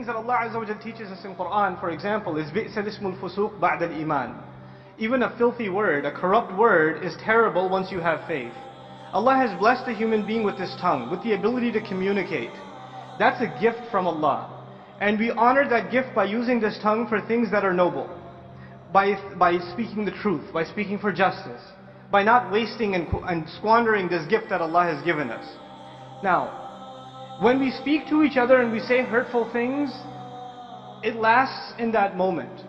things that Allah Azza wa Jal teaches us in Quran, for example, is بِئْسَ الْإِسْمُ الْفُسُوقُ بَعْدَ الْإِيمَانِ. Even a filthy word, a corrupt word, is terrible once you have faith. Allah has blessed a human being with this tongue, with the ability to communicate. That's a gift from Allah. And we honor that gift by using this tongue for things that are noble. By speaking the truth, by speaking for justice, by not wasting and squandering this gift that Allah has given us. Now, when we speak to each other and we say hurtful things, it lasts in that moment.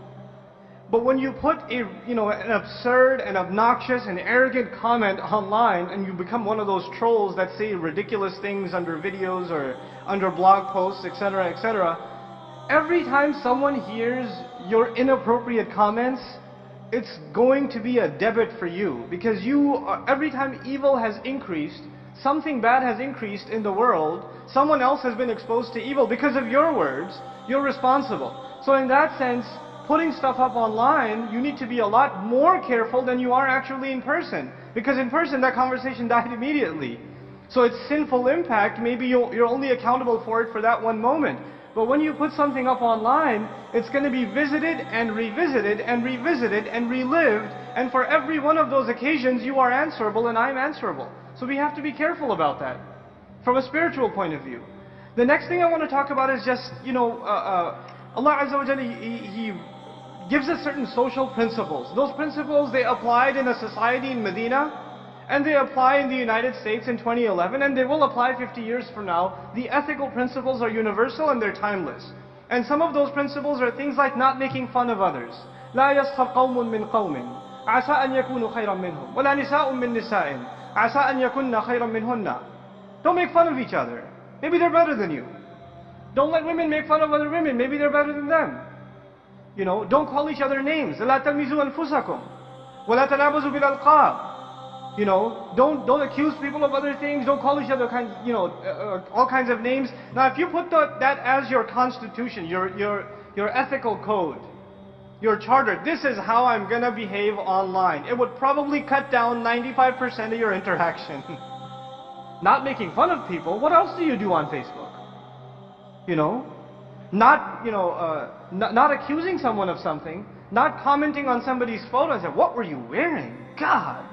But when you put an absurd and obnoxious and arrogant comment online and you become one of those trolls that say ridiculous things under videos or under blog posts, etc., etc., every time someone hears your inappropriate comments, it's going to be a debit for you. Because every time evil has increased, something bad has increased in the world, someone else has been exposed to evil because of your words, you're responsible. So in that sense, putting stuff up online, you need to be a lot more careful than you are actually in person. Because in person, that conversation died immediately. So its sinful impact, maybe you're only accountable for it for that one moment. But when you put something up online, it's going to be visited and revisited and revisited and relived. And for every one of those occasions, you are answerable and I'm answerable. So we have to be careful about that from a spiritual point of view. The next thing I want to talk about is just, Allah Azza wa Jalla, He gives us certain social principles. Those principles, they applied in a society in Medina, and they apply in the United States in 2011, and they will apply 50 years from now. The ethical principles are universal and they're timeless. And some of those principles are things like not making fun of others. لا يسخر قوم من قوم عسى أن يكونوا خيرا منهم ولا نساء من نساء عسى أن يكون خيرا منهن. Don't make fun of each other. Maybe they're better than you. Don't let women make fun of other women. Maybe they're better than them. Don't call each other names. لا تلمزوا أنفسكم ولا تنابزوا بالألقاب. Don't accuse people of other things. Don't call each other all kinds of names. Now, if you put that as your constitution, your ethical code, your charter, this is how I'm gonna behave online, it would probably cut down 95% of your interaction. Not making fun of people. What else do you do on Facebook? Not accusing someone of something, not commenting on somebody's photo and say, "What were you wearing? God."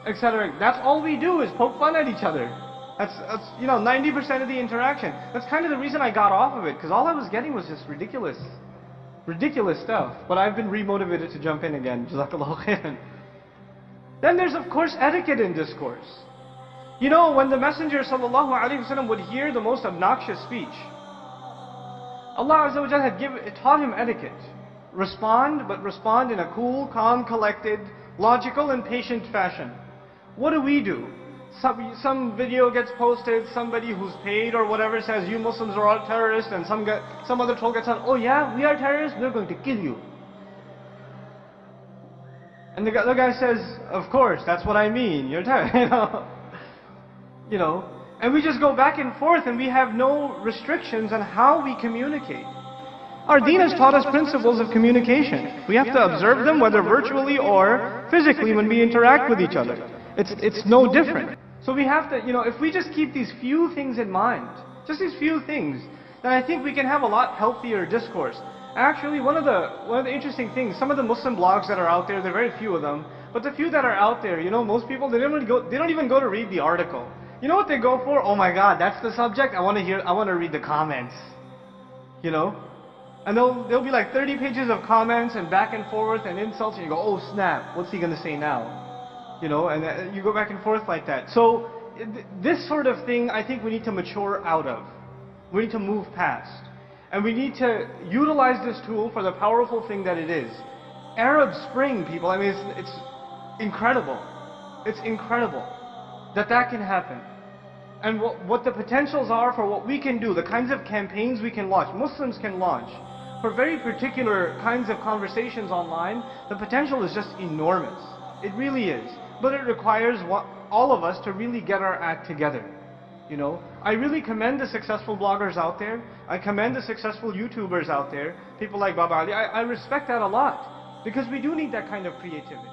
Etc. That's all we do is poke fun at each other. That's 90% of the interaction. That's kind of the reason I got off of it, because all I was getting was just ridiculous stuff. But I've been remotivated to jump in again. Jazakallahu khairan. Then there's of course etiquette in discourse. When the Messenger sallallahu alaihi wasallam would hear the most obnoxious speech, Allah Azza wa Jalla had taught him etiquette. Respond, but respond in a cool, calm, collected, logical and patient fashion. What do? Some video gets posted, somebody who's paid or whatever says, "You Muslims are all terrorists," and some other troll gets on, "Oh yeah, we are terrorists, we're going to kill you." And the guy says, "Of course, that's what I mean, you're terrorists." And we just go back and forth and we have no restrictions on how we communicate. Our deen has taught us principles of communication. We have to observe them whether virtually or physically when we interact with each other. It's no different. So we have to, if we just keep these few things in mind, just these few things, then I think we can have a lot healthier discourse. Actually, one of the interesting things, some of the Muslim blogs that are out there are very few of them, but the few that are out there, most people, they don't even go to read the article. You know what they go for? Oh my God, that's the subject? I want to read the comments. And there'll be like 30 pages of comments and back and forth and insults, and you go, "Oh snap, what's he going to say now?" And you go back and forth like that. So this sort of thing, I think we need to mature out of. We need to move past. And we need to utilize this tool for the powerful thing that it is. Arab Spring, people, I mean, it's incredible. It's incredible that can happen. And what the potentials are for what we can do, the kinds of campaigns we can launch, Muslims can launch, for very particular kinds of conversations online, the potential is just enormous. It really is. But it requires all of us to really get our act together. I really commend the successful bloggers out there. I commend the successful YouTubers out there. People like Baba Ali. I respect that a lot. Because we do need that kind of creativity.